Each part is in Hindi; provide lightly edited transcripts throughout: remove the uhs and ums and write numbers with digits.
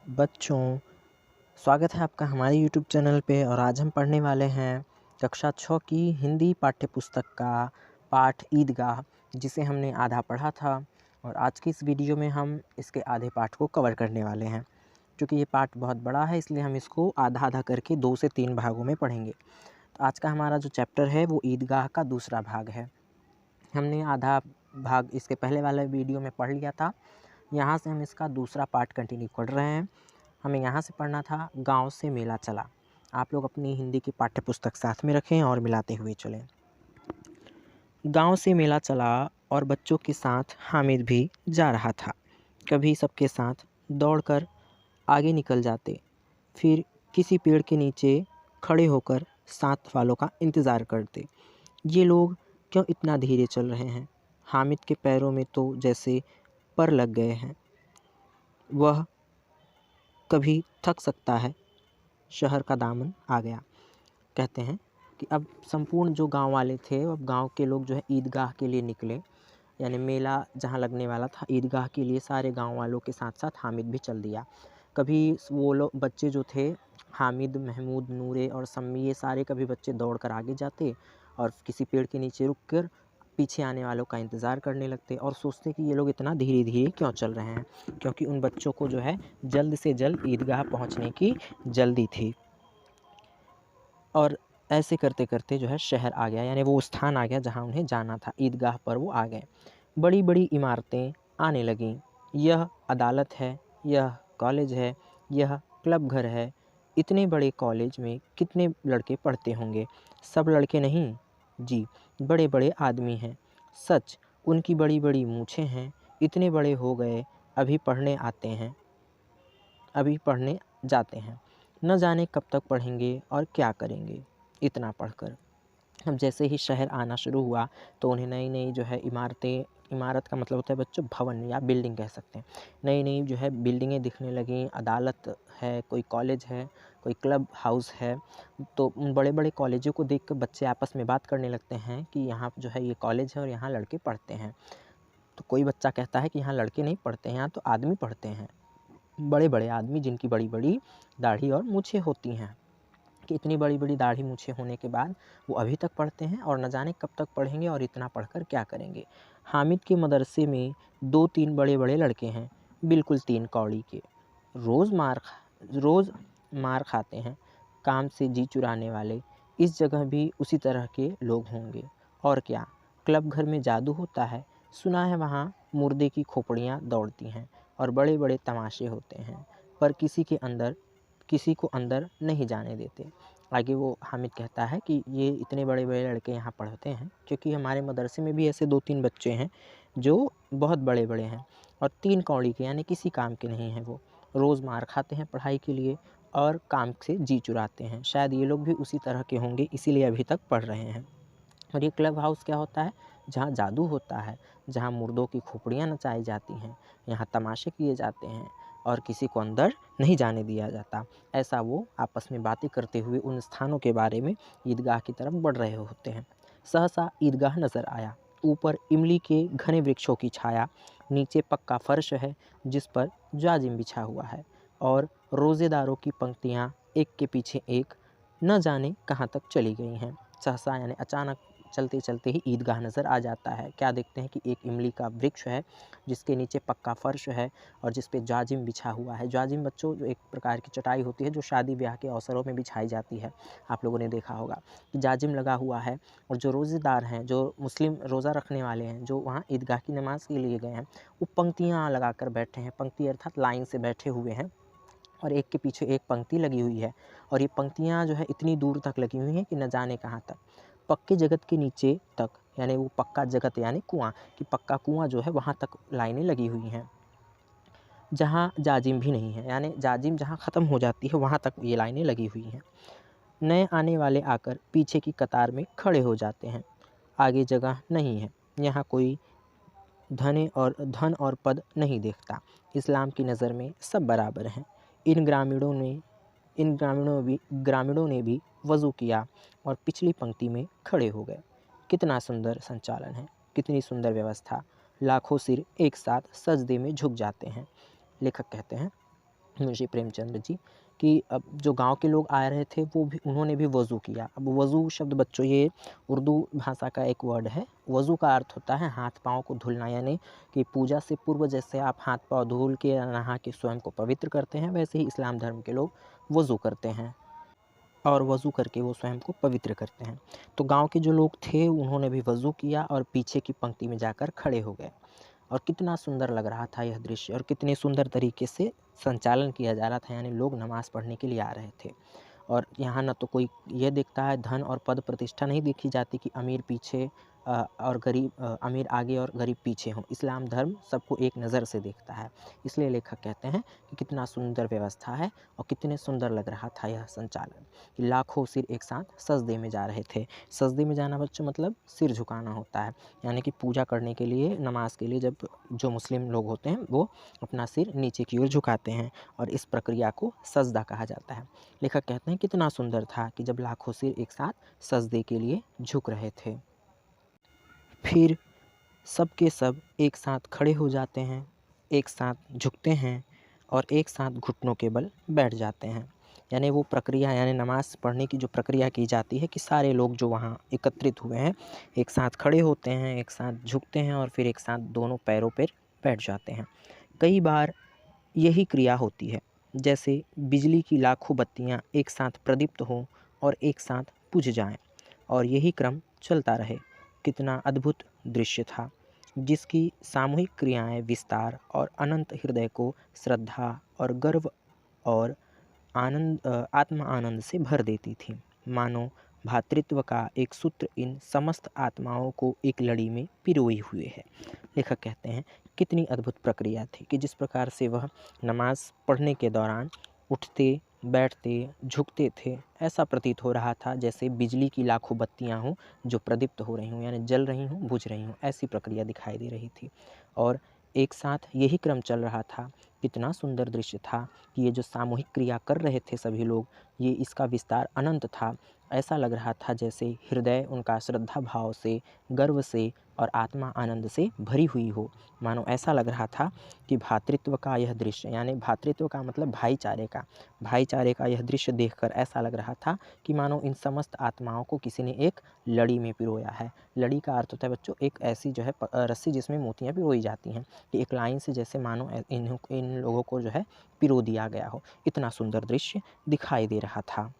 बच्चों, स्वागत है आपका हमारे YouTube चैनल पे। और आज हम पढ़ने वाले हैं कक्षा 6 की हिंदी पाठ्य पुस्तक का पाठ ईदगाह, जिसे हमने आधा पढ़ा था। और आज की इस वीडियो में हम इसके आधे पाठ को कवर करने वाले हैं। क्योंकि ये पाठ बहुत बड़ा है, इसलिए हम इसको आधा आधा करके 2 से 3 भागों में पढ़ेंगे। तो आज का हमारा जो चैप्टर है वो ईदगाह का दूसरा भाग है। हमने आधा भाग इसके पहले वाले वीडियो में पढ़ लिया था। यहाँ से हम इसका दूसरा पार्ट कंटिन्यू कर रहे हैं। हमें यहाँ से पढ़ना था, गांव से मेला चला। आप लोग अपनी हिंदी की पाठ्य पुस्तक साथ में रखें और मिलाते हुए चलें। गांव से मेला चला और बच्चों के साथ हामिद भी जा रहा था। कभी सबके साथ दौड़कर आगे निकल जाते, फिर किसी पेड़ के नीचे खड़े होकर साथ वालों का इंतज़ार करते। ये लोग क्यों इतना धीरे चल रहे हैं? हामिद के पैरों में तो जैसे पर लग गए हैं। वह कभी थक सकता है। शहर का दामन आ गया। कहते हैं कि अब संपूर्ण जो गांव वाले थे, अब गांव के लोग जो है ईदगाह के लिए निकले। यानी मेला जहां लगने वाला था, ईदगाह के लिए सारे गांव वालों के साथ साथ हामिद भी चल दिया। कभी वो लोग बच्चे जो थे, हामिद, महमूद, नूरे और सम्मी, ये सारे कभी बच्चे दौड़ कर आगे जाते और किसी पेड़ के नीचे रुक कर पीछे आने वालों का इंतज़ार करने लगते और सोचते कि ये लोग इतना धीरे धीरे क्यों चल रहे हैं। क्योंकि उन बच्चों को जो है जल्द से जल्द ईदगाह पहुंचने की जल्दी थी। और ऐसे करते करते जो है शहर आ गया, यानी वो स्थान आ गया जहाँ उन्हें जाना था। ईदगाह पर वो आ गए। बड़ी बड़ी इमारतें आने लगीं। यह अदालत है, यह कॉलेज है, यह क्लब घर है। इतने बड़े कॉलेज में कितने लड़के पढ़ते होंगे? सब लड़के नहीं जी, बड़े बड़े आदमी हैं। सच, उनकी बड़ी बड़ी मूछें हैं। इतने बड़े हो गए, अभी पढ़ने आते हैं, अभी पढ़ने जाते हैं। न जाने कब तक पढ़ेंगे और क्या करेंगे इतना पढ़कर। अब जैसे ही शहर आना शुरू हुआ तो उन्हें नई नई जो है इमारतें, इमारत का मतलब होता है बच्चों भवन या बिल्डिंग कह सकते हैं, नई नई जो है बिल्डिंगें दिखने लगीं। अदालत है, कोई कॉलेज है, कोई क्लब हाउस है। तो उन बड़े बड़े कॉलेजों को देख कर बच्चे आपस में बात करने लगते हैं कि यहाँ जो है ये कॉलेज है और यहाँ लड़के पढ़ते हैं। तो कोई बच्चा कहता है कि यहाँ लड़के नहीं पढ़ते हैं, यहाँ तो आदमी पढ़ते हैं। बड़े बड़े आदमी जिनकी बड़ी बड़ी दाढ़ी और मूछें होती हैं। कि इतनी बड़ी बड़ी दाढ़ी मूछें होने के बाद वो अभी तक पढ़ते हैं और न जाने कब तक पढ़ेंगे और इतना पढ़कर क्या करेंगे। हामिद के मदरसे में 2-3 बड़े बड़े लड़के हैं, बिल्कुल 3 कौड़ी के। रोज़ मार खाते हैं, काम से जी चुराने वाले। इस जगह भी उसी तरह के लोग होंगे। और क्या, क्लब घर में जादू होता है? सुना है वहाँ मुर्दे की खोपड़ियाँ दौड़ती हैं और बड़े बड़े तमाशे होते हैं, पर किसी को अंदर नहीं जाने देते। आगे वो हामिद कहता है कि ये इतने बड़े बड़े लड़के यहाँ पढ़ते हैं क्योंकि हमारे मदरसे में भी ऐसे 2-3 बच्चे हैं जो बहुत बड़े बड़े हैं और 3 कौड़ी के, यानी किसी काम के नहीं हैं। वो रोज़ मार खाते हैं पढ़ाई के लिए और काम से जी चुराते हैं। शायद ये लोग भी उसी तरह के होंगे, इसीलिए अभी तक पढ़ रहे हैं। और ये क्लब हाउस क्या होता है? जहाँ जादू होता है, जहाँ मुर्दों की खोपड़ियाँ नचाई जाती हैं, यहाँ तमाशे किए जाते हैं और किसी को अंदर नहीं जाने दिया जाता। ऐसा वो आपस में बातें करते हुए उन स्थानों के बारे में ईदगाह की तरफ बढ़ रहे होते हैं। सहसा ईदगाह नज़र आया। ऊपर इमली के घने वृक्षों की छाया, नीचे पक्का फर्श है जिस पर जाजिम बिछा हुआ है और रोज़ेदारों की पंक्तियाँ एक के पीछे एक न जाने कहाँ तक चली गई हैं। सहसा यानी अचानक चलते चलते ही ईदगाह नज़र आ जाता है। क्या देखते हैं कि एक इमली का वृक्ष है जिसके नीचे पक्का फर्श है और जिस पे जाजिम बिछा हुआ है। जाजिम बच्चों जो एक प्रकार की चटाई होती है जो शादी ब्याह के अवसरों में बिछाई जाती है। आप लोगों ने देखा होगा कि जाजिम लगा हुआ है और जो रोज़ेदार हैं, जो मुस्लिम रोज़ा रखने वाले हैं, जो वहाँ ईदगाह की नमाज़ के लिए गए हैं, वो पंक्तियाँ लगा कर बैठे हैं। पंक्ति अर्थात लाइन से बैठे हुए हैं और एक के पीछे एक पंक्ति लगी हुई है। और ये पंक्तियाँ जो है इतनी दूर तक लगी हुई हैं कि न जाने कहाँ तक, पक्के जगत के नीचे तक, यानी वो पक्का जगत यानी कुआँ, कि पक्का कुआँ जो है वहाँ तक लाइनें लगी हुई हैं, जहाँ जाजिम भी नहीं है। यानी जाजिम जहाँ ख़त्म हो जाती है वहाँ तक ये लाइनें लगी हुई हैं। नए आने वाले आकर पीछे की कतार में खड़े हो जाते हैं। आगे जगह नहीं है। यहाँ कोई धन और पद नहीं देखता। इस्लाम की नज़र में सब बराबर हैं। इन ग्रामीणों ने भी वज़ू किया और पिछली पंक्ति में खड़े हो गए। कितना सुंदर संचालन है, कितनी सुंदर व्यवस्था। लाखों सिर एक साथ सजदे में झुक जाते हैं। लेखक कहते हैं, मुंशी प्रेमचंद जी कि अब जो गांव के लोग आ रहे थे उन्होंने भी वज़ू किया। अब वज़ू शब्द बच्चों ये उर्दू भाषा का एक वर्ड है। वज़ू का अर्थ होता है हाथ पाँव को धुलना, यानी कि पूजा से पूर्व जैसे आप हाथ पाँव धुल के नहा के स्वयं को पवित्र करते हैं, वैसे ही इस्लाम धर्म के लोग वज़ू करते हैं और वज़ू करके वो स्वयं को पवित्र करते हैं। तो गाँव के जो लोग थे उन्होंने भी वज़ू किया और पीछे की पंक्ति में जाकर खड़े हो गए। और कितना सुंदर लग रहा था यह दृश्य और कितने सुंदर तरीके से संचालन किया जा रहा था, यानी लोग नमाज़ पढ़ने के लिए आ रहे थे। और यहाँ ना तो कोई ये देखता है, धन और पद प्रतिष्ठा नहीं देखी जाती कि अमीर पीछे और अमीर आगे और गरीब पीछे हों। इस्लाम धर्म सबको एक नज़र से देखता है। इसलिए लेखक कहते हैं कि कितना सुंदर व्यवस्था है और कितने सुंदर लग रहा था यह संचालन कि लाखों सिर एक साथ सजदे में जा रहे थे। सजदे में जाना बच्चों मतलब सिर झुकाना होता है, यानी कि पूजा करने के लिए, नमाज के लिए जब जो मुस्लिम लोग होते हैं वो अपना सिर नीचे की ओर झुकाते हैं और इस प्रक्रिया को सजदा कहा जाता है। लेखक कहते हैं कितना सुंदर था कि जब लाखों सिर एक साथ सजदे के लिए झुक रहे थे। फिर सब के सब एक साथ खड़े हो जाते हैं, एक साथ झुकते हैं और एक साथ घुटनों के बल बैठ जाते हैं। यानी वो प्रक्रिया, यानी नमाज़ पढ़ने की जो प्रक्रिया की जाती है कि सारे लोग जो वहाँ एकत्रित हुए हैं एक साथ खड़े होते हैं, एक साथ झुकते हैं और फिर एक साथ दोनों पैरों पर बैठ जाते हैं। कई बार यही क्रिया होती है जैसे बिजली की लाखों बत्तियाँ एक साथ प्रदीप्त हों और एक साथ बुझ जाएं और यही क्रम चलता रहे। कितना अद्भुत दृश्य था जिसकी सामूहिक क्रियाएं विस्तार और अनंत हृदय को श्रद्धा और गर्व और आत्म आनंद से भर देती थी। मानो भ्रातृत्व का एक सूत्र इन समस्त आत्माओं को एक लड़ी में पिरोए हुए है। लेखक कहते हैं कितनी अद्भुत प्रक्रिया थी कि जिस प्रकार से वह नमाज पढ़ने के दौरान उठते, बैठते, झुकते थे, ऐसा प्रतीत हो रहा था जैसे बिजली की लाखों बत्तियां हों जो प्रदीप्त हो रही हों, यानी जल रही हों, बुझ रही हों, ऐसी प्रक्रिया दिखाई दे रही थी। और एक साथ यही क्रम चल रहा था। कितना सुंदर दृश्य था कि ये जो सामूहिक क्रिया कर रहे थे सभी लोग, ये इसका विस्तार अनंत था। ऐसा लग रहा था जैसे हृदय उनका श्रद्धा भाव से, गर्व से और आत्मा आनंद से भरी हुई हो। मानो ऐसा लग रहा था कि भ्रातृत्व का यह दृश्य, यानी भ्रातृत्व का मतलब भाईचारे का यह दृश्य देखकर ऐसा लग रहा था कि मानो इन समस्त आत्माओं को किसी ने एक लड़ी में पिरोया है। लड़ी का अर्थ होता है बच्चों एक ऐसी जो है रस्सी जिसमें मोतियाँ पिरोई जाती हैं, कि एक लाइन से जैसे मानो इन लोगों को जो है पिरो दिया गया हो। इतना सुंदर दृश्य दिखाई दे रहा था।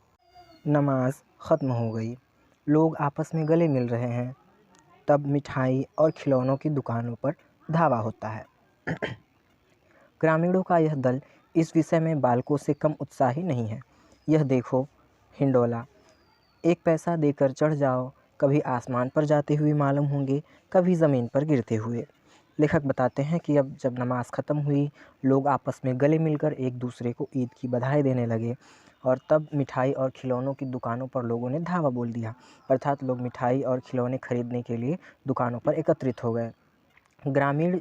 नमाज ख़त्म हो गई, लोग आपस में गले मिल रहे हैं। तब मिठाई और खिलौनों की दुकानों पर धावा होता है। ग्रामीणों का यह दल इस विषय में बालकों से कम उत्साही नहीं है। यह देखो हिंडोला, एक पैसा देकर चढ़ जाओ, कभी आसमान पर जाते हुए मालूम होंगे, कभी ज़मीन पर गिरते हुए। लेखक बताते हैं कि अब जब नमाज ख़त्म हुई, लोग आपस में गले मिलकर एक दूसरे को ईद की बधाई देने लगे और तब मिठाई और खिलौनों की दुकानों पर लोगों ने धावा बोल दिया, अर्थात लोग मिठाई और खिलौने खरीदने के लिए दुकानों पर एकत्रित हो गए। ग्रामीण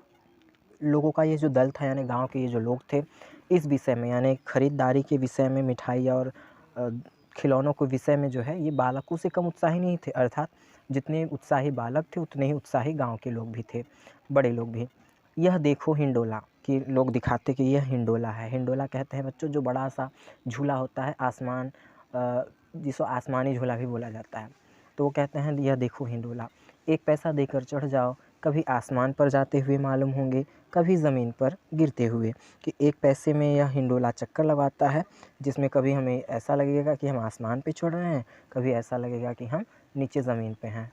लोगों का ये जो दल था, यानी गांव के ये जो लोग थे, इस विषय में यानी ख़रीदारी के विषय में, मिठाई और खिलौनों के विषय में जो है ये बालकों से कम उत्साही नहीं थे, अर्थात जितने उत्साही बालक थे उतने ही उत्साही गांव के लोग भी थे, बड़े लोग भी। यह देखो हिंडोला कि लोग दिखाते कि यह हिंडोला है। हिंडोला कहते हैं बच्चों जो बड़ा सा झूला होता है, जिसको आसमानी झूला भी बोला जाता है। तो वो कहते हैं यह देखो हिंडोला, एक पैसा देकर चढ़ जाओ, कभी आसमान पर जाते हुए मालूम होंगे, कभी ज़मीन पर गिरते हुए। कि एक पैसे में यह हिंडोला चक्कर लगाता है, जिसमें कभी हमें ऐसा लगेगा कि हम आसमान पे चढ़ रहे हैं, कभी ऐसा लगेगा कि हम नीचे ज़मीन पे हैं।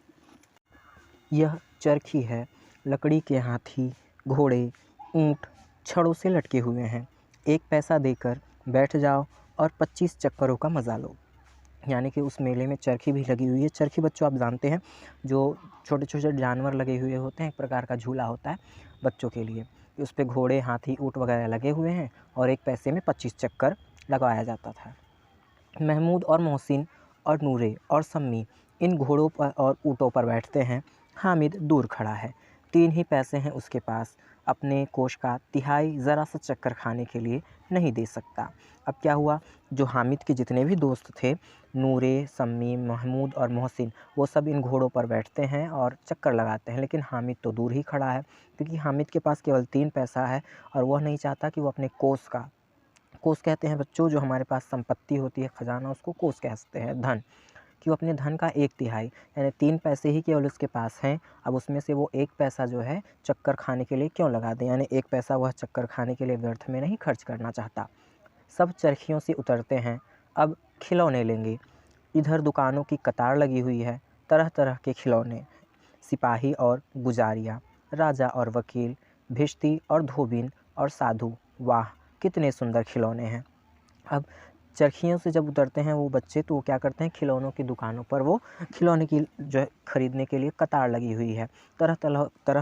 यह चरखी है, लकड़ी के हाथी, घोड़े, ऊँट छड़ों से लटके हुए हैं। एक पैसा देकर बैठ जाओ और 25 चक्करों का मज़ा लो। यानी कि उस मेले में चरखी भी लगी हुई है। चरखी बच्चों आप जानते हैं जो छोटे छोटे जानवर लगे हुए होते हैं, एक प्रकार का झूला होता है बच्चों के लिए। उस पे घोड़े, हाथी, ऊँट वगैरह लगे हुए हैं और एक पैसे में 25 चक्कर लगवाया जाता था। महमूद और मोहसिन और नूरे और सम्मी इन घोड़ों पर और ऊँटों पर बैठते हैं। हामिद दूर खड़ा है, 3 ही पैसे हैं उसके पास, अपने कोष का तिहाई ज़रा सा चक्कर खाने के लिए नहीं दे सकता। अब क्या हुआ, जो हामिद के जितने भी दोस्त थे, नूरे, सम्मी, महमूद और मोहसिन, वो सब इन घोड़ों पर बैठते हैं और चक्कर लगाते हैं, लेकिन हामिद तो दूर ही खड़ा है, क्योंकि हामिद के पास केवल 3 पैसा है और वह नहीं चाहता कि वो अपने कोष का कोष कहते हैं बच्चों जो हमारे पास संपत्ति होती है, खजाना, उसको कोष कहते हैं। धन, कि वो अपने धन का 1/3 यानी 3 पैसे ही केवल उसके पास हैं, अब उसमें से वो 1 पैसा जो है चक्कर खाने के लिए क्यों लगा दें, यानी 1 पैसा वह चक्कर खाने के लिए व्यर्थ में नहीं खर्च करना चाहता। सब चरखियों से उतरते हैं, अब खिलौने लेंगे। इधर दुकानों की कतार लगी हुई है, तरह तरह के खिलौने, सिपाही और गुजारिया, राजा और वकील, भिश्ती और धोबिन और साधु। वाह, कितने सुंदर खिलौने हैं। अब चरखियों से जब उतरते हैं वो बच्चे, तो वो क्या करते हैं, खिलौनों की दुकानों पर वो खिलौने की जो है खरीदने के लिए कतार लगी हुई है। तरह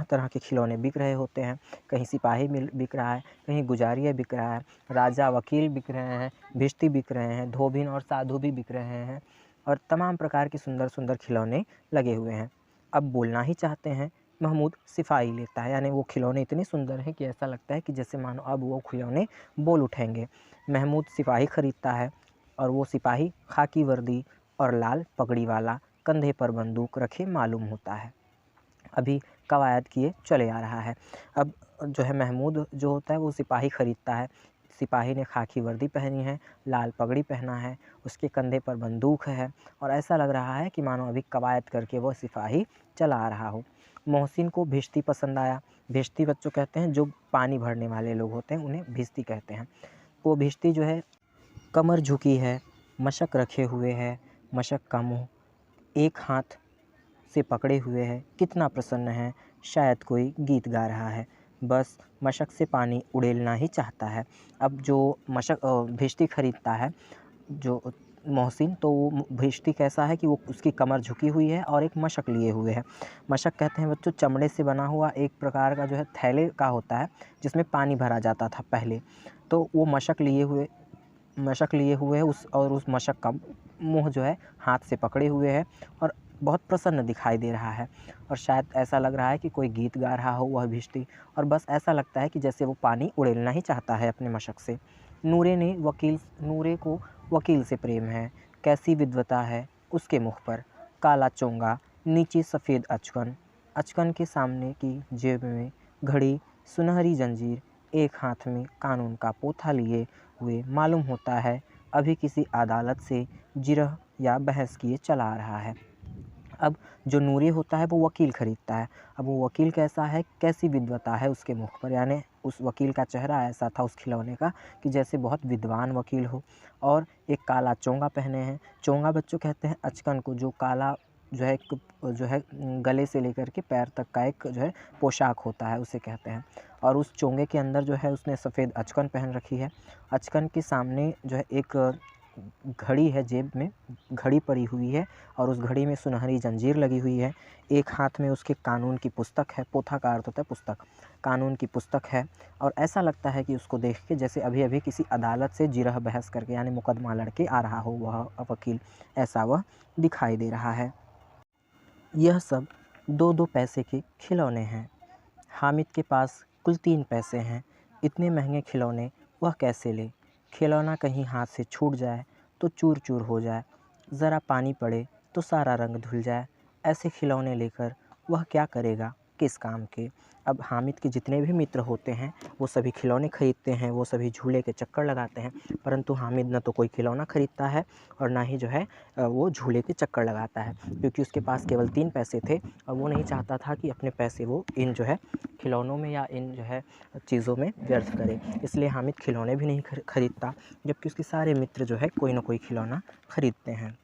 तरह के खिलौने बिक रहे होते हैं। कहीं सिपाही बिक रहा है, कहीं गुजारिया बिक रहा है, राजा वकील बिक रहे हैं, भिश्ती बिक रहे हैं, धोबिन और साधु भी बिक रहे हैं, और तमाम प्रकार के सुंदर सुंदर खिलौने लगे हुए हैं। अब बोलना ही चाहते हैं, महमूद सिपाही लेता है, यानी वो खिलौने इतने सुंदर हैं कि ऐसा लगता है कि जैसे मानो अब वो खिलौने बोल उठेंगे। महमूद सिपाही खरीदता है, और वो सिपाही खाकी वर्दी और लाल पगड़ी वाला, कंधे पर बंदूक रखे मालूम होता है। अभी कवायद किए चले आ रहा है। अब जो है महमूद जो होता है वो सिपाही खरीदता है। सिपाही ने खाकी वर्दी पहनी है, लाल पगड़ी पहना है, उसके कंधे पर बंदूक है, और ऐसा लग रहा है कि मानो अभी कवायद करके वो सिपाही चला आ रहा हो। मोहसिन को भिश्ती पसंद आया। भिश्ती बच्चों कहते हैं जो पानी भरने वाले लोग होते हैं, उन्हें भिश्ती कहते हैं। वो भिश्ती जो है कमर झुकी है, मशक रखे हुए है, मशक का मुँह एक हाथ से पकड़े हुए है, कितना प्रसन्न है, शायद कोई गीत गा रहा है, बस मशक से पानी उड़ेलना ही चाहता है। अब जो भिश्ती खरीदता है जो मोहसिन, तो वो भिश्ती कैसा है कि वो उसकी कमर झुकी हुई है और एक मशक लिए हुए है। मशक कहते हैं बच्चों चमड़े से बना हुआ एक प्रकार का जो है थैले का होता है, जिसमें पानी भरा जाता था पहले। तो वो मशक लिए हुए है, उस मशक का मुँह जो है हाथ से पकड़े हुए है, और बहुत प्रसन्न दिखाई दे रहा है, और शायद ऐसा लग रहा है कि कोई गीत गा रहा हो वह भिश्ती, और बस ऐसा लगता है कि जैसे वो पानी उड़ेलना ही चाहता है अपने मशक से। नूरे को वकील से प्रेम है, कैसी विद्वता है उसके मुख पर, काला चोंगा, नीचे सफ़ेद अचकन, अचकन के सामने की जेब में घड़ी, सुनहरी जंजीर, एक हाथ में कानून का पोथा लिए हुए मालूम होता है अभी किसी अदालत से जिरह या बहस किए चला आ रहा है। अब जो नूरे होता है वो वकील खरीदता है। अब वो वकील कैसा है, कैसी विद्वता है उसके मुख पर, यानी उस वकील का चेहरा ऐसा था उस खिलौने का कि जैसे बहुत विद्वान वकील हो, और एक काला चोंगा पहने हैं। चोंगा बच्चों कहते हैं अचकन को, जो काला जो है गले से लेकर के पैर तक का एक जो है पोशाक होता है, उसे कहते हैं। और उस चोंगे के अंदर जो है उसने सफ़ेद अचकन पहन रखी है। अचकन के सामने जो है एक घड़ी है, जेब में घड़ी पड़ी हुई है, और उस घड़ी में सुनहरी जंजीर लगी हुई है। एक हाथ में उसके कानून की पुस्तक है, पोथा का अर्थ होता है पुस्तक, कानून की पुस्तक है, और ऐसा लगता है कि उसको देख के जैसे अभी अभी किसी अदालत से जिरह बहस करके यानी मुकदमा लड़के आ रहा हो वह वकील, ऐसा वह दिखाई दे रहा है। यह सब 2-2 पैसे के खिलौने हैं। हामिद के पास कुल 3 पैसे हैं। इतने महंगे खिलौने वह कैसे ले? खिलौना कहीं हाथ से छूट जाए तो चूर चूर हो जाए, ज़रा पानी पड़े तो सारा रंग धुल जाए। ऐसे खिलौने लेकर वह क्या करेगा, किस काम के? अब हामिद के जितने भी मित्र होते हैं वो सभी खिलौने खरीदते हैं, वो सभी झूले के चक्कर लगाते हैं, परंतु हामिद न तो कोई खिलौना खरीदता है और ना ही जो है वो झूले के चक्कर लगाता है, क्योंकि उसके पास केवल 3 पैसे थे, और वो नहीं चाहता था कि अपने पैसे वो इन जो है खिलौनों में या इन जो है चीज़ों में व्यर्थ करे। इसलिए हामिद खिलौने भी नहीं खरीदता, जबकि उसके सारे मित्र जो है कोई ना कोई खिलौना खरीदते हैं,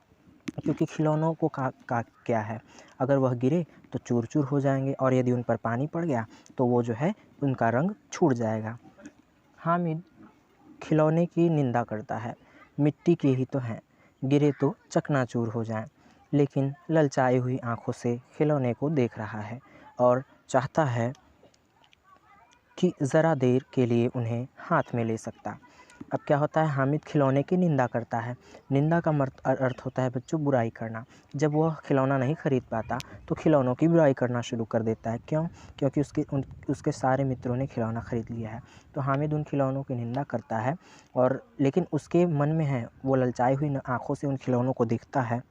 क्योंकि खिलौनों को का क्या है, अगर वह गिरे तो चूर चूर हो जाएंगे, और यदि उन पर पानी पड़ गया तो वो जो है उनका रंग छूट जाएगा। हामिद खिलौने की निंदा करता है, मिट्टी के ही तो हैं, गिरे तो चकनाचूर हो जाएं, लेकिन ललचाई हुई आंखों से खिलौने को देख रहा है और चाहता है कि ज़रा देर के लिए उन्हें हाथ में ले सकता। अब क्या होता है, हामिद खिलौने की निंदा करता है। निंदा का अर्थ होता है बच्चों बुराई करना। जब वह खिलौना नहीं खरीद पाता तो खिलौनों की बुराई करना शुरू कर देता है। क्यों? क्योंकि उसके सारे मित्रों ने खिलौना खरीद लिया है। तो हामिद उन खिलौनों की निंदा करता है, और लेकिन उसके मन में है, वो ललचाई हुई आँखों से उन खिलौनों को देखता है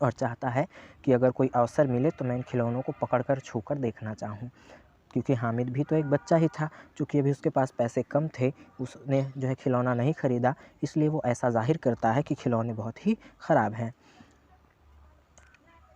और चाहता है कि अगर कोई अवसर मिले तो मैं इन खिलौनों को पकड़ कर छू कर देखना चाहूँ। क्योंकि हामिद भी तो एक बच्चा ही था। चूँकि अभी उसके पास पैसे कम थे, उसने जो है खिलौना नहीं ख़रीदा, इसलिए वो ऐसा ज़ाहिर करता है कि खिलौने बहुत ही ख़राब हैं।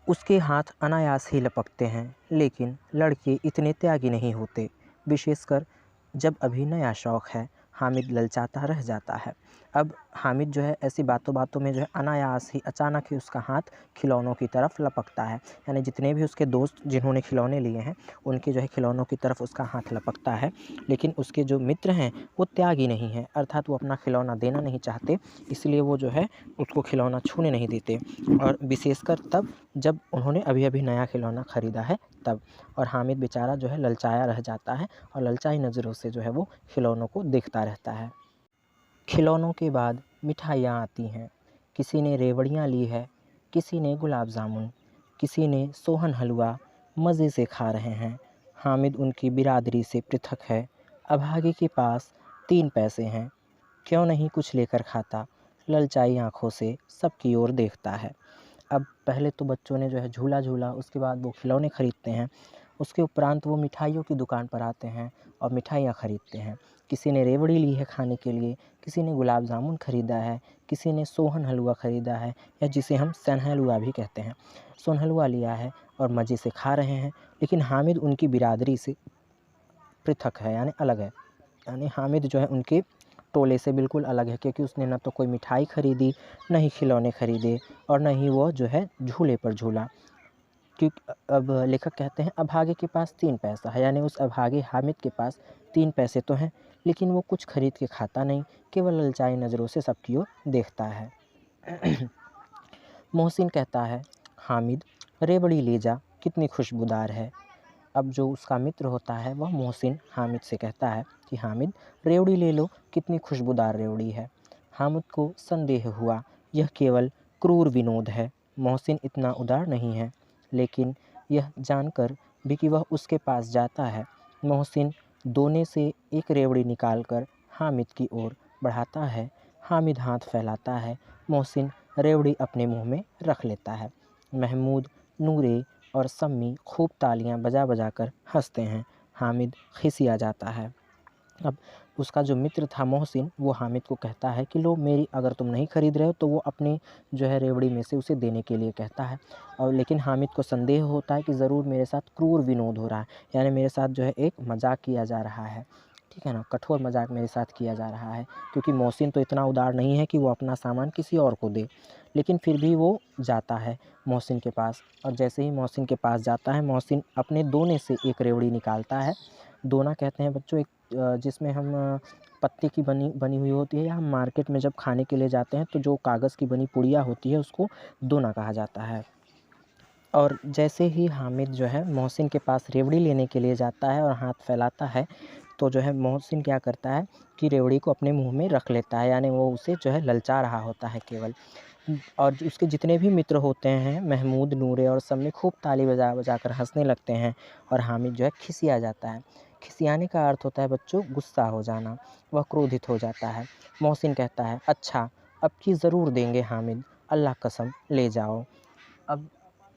उसके हाथ अनायास ही लपकते हैं, लेकिन लड़के इतने त्यागी नहीं होते, विशेषकर जब अभी नया शौक़ है। हामिद ललचाता रह जाता है। अब हामिद जो है ऐसी बातों बातों में जो है अनायास ही अचानक ही उसका हाथ खिलौनों की तरफ लपकता है। यानी जितने भी उसके दोस्त जिन्होंने खिलौने लिए हैं, उनके जो है खिलौनों की तरफ उसका हाथ लपकता है। लेकिन उसके जो मित्र हैं वो त्यागी नहीं हैं, अर्थात वो अपना खिलौना देना नहीं चाहते, इसलिए वो जो है उसको खिलौना छूने नहीं देते। और विशेषकर तब जब उन्होंने अभी अभी नया खिलौना ख़रीदा है तब। और हामिद बेचारा जो है ललचाया रह जाता है और ललचाई नज़रों से जो है वो खिलौनों को देखता रहता है। खिलौनों के बाद मिठाइयाँ आती हैं। किसी ने रेवड़ियाँ ली है, किसी ने गुलाब जामुन, किसी ने सोहन हलवा मज़े से खा रहे हैं। हामिद उनकी बिरादरी से पृथक है। अभागे के पास 3 पैसे हैं, क्यों नहीं कुछ लेकर खाता। ललचाई आँखों से सबकी ओर देखता है। अब पहले तो बच्चों ने जो है झूला झूला, उसके बाद वो खिलौने ख़रीदते हैं, उसके उपरांत वो मिठाइयों की दुकान पर आते हैं और मिठाइयाँ ख़रीदते हैं। किसी ने रेवड़ी ली है खाने के लिए, किसी ने गुलाब जामुन ख़रीदा है, किसी ने सोहन हलवा ख़रीदा है, या जिसे हम सन हलवा भी कहते हैं, सोन हलवा लिया है और मज़े से खा रहे हैं। लेकिन हामिद उनकी बिरादरी से पृथक है, यानी अलग है। यानी हामिद जो है उनके टोले से बिल्कुल अलग है, क्योंकि उसने न तो कोई मिठाई ख़रीदी, न ही खिलौने ख़रीदे, और न ही वो जो है झूले पर झूला। क्योंकि अब लेखक कहते हैं अभागे के पास 3 पैसा है, यानी उस अभागे हामिद के पास 3 पैसे तो हैं, लेकिन वो कुछ खरीद के खाता नहीं, केवल ललचाई नज़रों से सबकी ओर देखता है। मोहसिन कहता है, हामिद रेवड़ी ले जा, कितनी खुशबूदार है। अब जो उसका मित्र होता है वह मोहसिन हामिद से कहता है कि हामिद रेवड़ी ले लो, कितनी खुशबूदार रेवड़ी है। हामिद को संदेह हुआ, यह केवल क्रूर विनोद है, मोहसिन इतना उदार नहीं है। लेकिन यह जानकर भी कि वह उसके पास जाता है, मोहसिन दोने से एक रेवड़ी निकालकर हामिद की ओर बढ़ाता है। हामिद हाथ फैलाता है, मोहसिन रेवड़ी अपने मुंह में रख लेता है। महमूद, नूरे और सम्मी खूब तालियां बजा बजा कर हंसते हैं। हामिद खिसिया जाता है। अब उसका जो मित्र था मोहसिन, वो हामिद को कहता है कि लो मेरी, अगर तुम नहीं खरीद रहे हो तो वो अपनी जो है रेवड़ी में से उसे देने के लिए कहता है। और लेकिन हामिद को संदेह होता है कि ज़रूर मेरे साथ क्रूर विनोद हो रहा है, यानी मेरे साथ जो है एक मजाक किया जा रहा है, ठीक है ना, कठोर मजाक मेरे साथ किया जा रहा है, क्योंकि मोहसिन तो इतना उदार नहीं है कि वो अपना सामान किसी और को दे। लेकिन फिर भी वो जाता है मोहसिन के पास, और जैसे ही मोहसिन के पास जाता है, मोहसिन अपने दोने से एक रेवड़ी निकालता है। दोना कहते हैं बच्चों एक जिसमें हम पत्ते की बनी हुई होती है, या हम मार्केट में जब खाने के लिए जाते हैं तो जो कागज़ की बनी पुड़िया होती है उसको दोना कहा जाता है। और जैसे ही हामिद जो है मोहसिन के पास रेवड़ी लेने के लिए जाता है और हाथ फैलाता है, तो जो है मोहसिन क्या करता है कि रेवड़ी को अपने मुंह में रख लेता है, यानी वो उसे जो है ललचा रहा होता है केवल। और उसके जितने भी मित्र होते हैं, महमूद, नूरे और सब में खूब ताली बजा बजा कर हंसने लगते हैं, और हामिद जो है खिसिया जाता है। खिसियाने का अर्थ होता है बच्चों गुस्सा हो जाना, वह क्रोधित हो जाता है। मोहसिन कहता है, अच्छा अब की ज़रूर देंगे हामिद, अल्लाह कसम ले जाओ। अब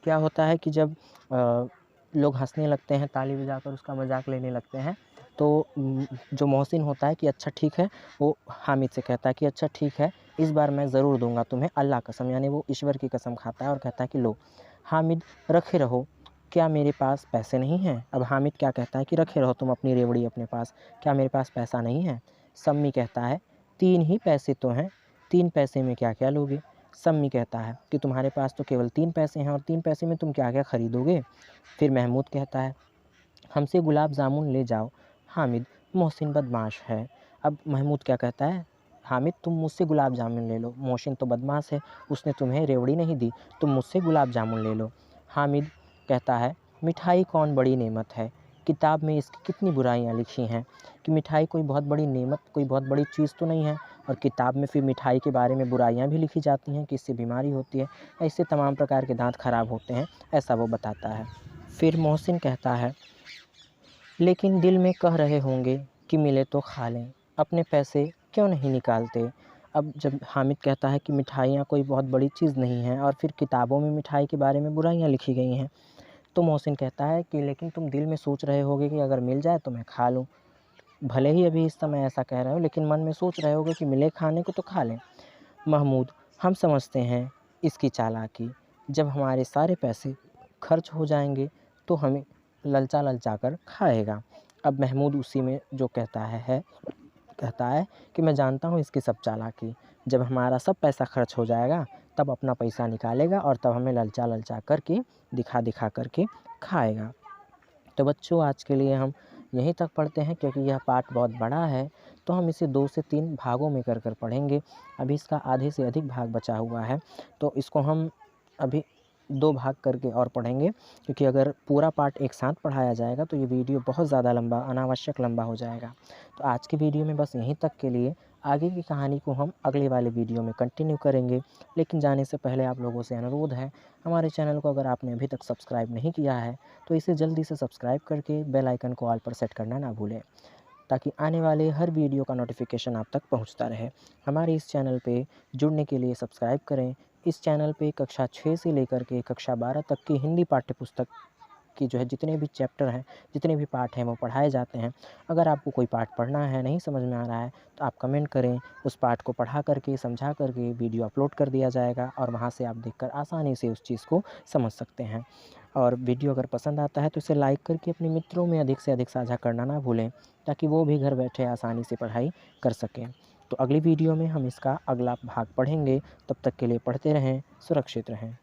क्या होता है कि जब लोग हंसने लगते हैं, ताली बजाकर उसका मजाक लेने लगते हैं, तो जो मोहसिन होता है कि अच्छा ठीक है, वो हामिद से कहता है कि अच्छा ठीक है, इस बार मैं ज़रूर दूंगा तुम्हें, अल्लाह कसम, यानी वो ईश्वर की कसम खाता है और कहता है कि लो हामिद रखे रहो, क्या मेरे पास पैसे नहीं हैं। अब हामिद क्या कहता है कि रखे रहो तुम अपनी रेवड़ी अपने पास, क्या मेरे पास पैसा नहीं है। सम्मी कहता है 3 ही पैसे तो हैं, 3 पैसे में क्या क्या लोगे। सम्मी कहता है कि तुम्हारे पास तो केवल 3 पैसे हैं और 3 पैसे में तुम क्या क्या खरीदोगे। फिर महमूद कहता है हमसे गुलाब जामुन ले जाओ। हामिद, मोहसिन बदमाश है। अब महमूद क्या कहता है, हामिद तुम मुझसे गुलाब जामुन ले लो, मोहसिन तो बदमाश है, उसने तुम्हें रेवड़ी नहीं दी, तुम मुझसे गुलाब जामुन ले लो। हामिद कहता है मिठाई कौन बड़ी नेमत है, किताब में इसकी कितनी बुराइयां लिखी हैं, कि मिठाई कोई बहुत बड़ी नेमत, कोई बहुत बड़ी चीज़ तो नहीं है, और किताब में फिर मिठाई के बारे में बुराइयां भी लिखी जाती हैं कि इससे बीमारी होती है, इससे तमाम प्रकार के दांत खराब होते हैं, ऐसा वो बताता है। फिर मोहसिन कहता है लेकिन दिल में कह रहे होंगे कि मिले तो खा लें, अपने पैसे क्यों नहीं निकालते। अब जब हामिद कहता है कि मिठाइयाँ कोई बहुत बड़ी चीज़ नहीं है और फिर किताबों में मिठाई के बारे में बुराइयाँ लिखी गई हैं, तो मोहसिन कहता है कि लेकिन तुम दिल में सोच रहे होगे कि अगर मिल जाए तो मैं खा लूँ। भले ही अभी इस समय ऐसा कह रहे हो, लेकिन मन में सोच रहे होगे कि मिले खाने को तो खा लें। महमूद, हम समझते हैं इसकी चालाकी। जब हमारे सारे पैसे खर्च हो जाएंगे तो हमें ललचा ललचा कर खाएगा। अब महमूद उसी में जो कहता है कि मैं जानता हूँ इसकी सब चालाकी। जब हमारा सब पैसा खर्च हो जाएगा तब अपना पैसा निकालेगा और तब हमें ललचा ललचा करके दिखा करके खाएगा। तो बच्चों, आज के लिए हम यहीं तक पढ़ते हैं, क्योंकि यह पाठ बहुत बड़ा है तो हम इसे 2 से 3 भागों में कर पढ़ेंगे। अभी इसका आधे से अधिक भाग बचा हुआ है, तो इसको हम अभी 2 भाग करके और पढ़ेंगे, क्योंकि अगर पूरा पाठ एक साथ पढ़ाया जाएगा तो ये वीडियो बहुत ज़्यादा लंबा, अनावश्यक लंबा हो जाएगा। तो आज की वीडियो में बस यहीं तक के लिए, आगे की कहानी को हम अगले वाले वीडियो में कंटिन्यू करेंगे। लेकिन जाने से पहले आप लोगों से अनुरोध है, हमारे चैनल को अगर आपने अभी तक सब्सक्राइब नहीं किया है तो इसे जल्दी से सब्सक्राइब करके बेल आइकन को ऑल पर सेट करना ना भूलें, ताकि आने वाले हर वीडियो का नोटिफिकेशन आप तक पहुंचता रहे। हमारे इस चैनल पे जुड़ने के लिए सब्सक्राइब करें। इस चैनल पे कक्षा 6 से लेकर के कक्षा 12 तक की हिंदी पाठ्यपुस्तक की जो है जितने भी चैप्टर हैं, जितने भी पाठ हैं वो पढ़ाए जाते हैं। अगर आपको कोई पाठ पढ़ना है, नहीं समझ में आ रहा है तो आप कमेंट करें, उस पाठ को पढ़ा करके, समझा करके वीडियो अपलोड कर दिया जाएगा और वहाँ से आप देखकर आसानी से उस चीज़ को समझ सकते हैं। और वीडियो अगर पसंद आता है तो इसे लाइक करके अपने मित्रों में अधिक से अधिक साझा करना ना भूलें, ताकि वो भी घर बैठे आसानी से पढ़ाई कर सकें। तो अगली वीडियो में हम इसका अगला भाग पढ़ेंगे। तब तक के लिए पढ़ते रहें, सुरक्षित रहें।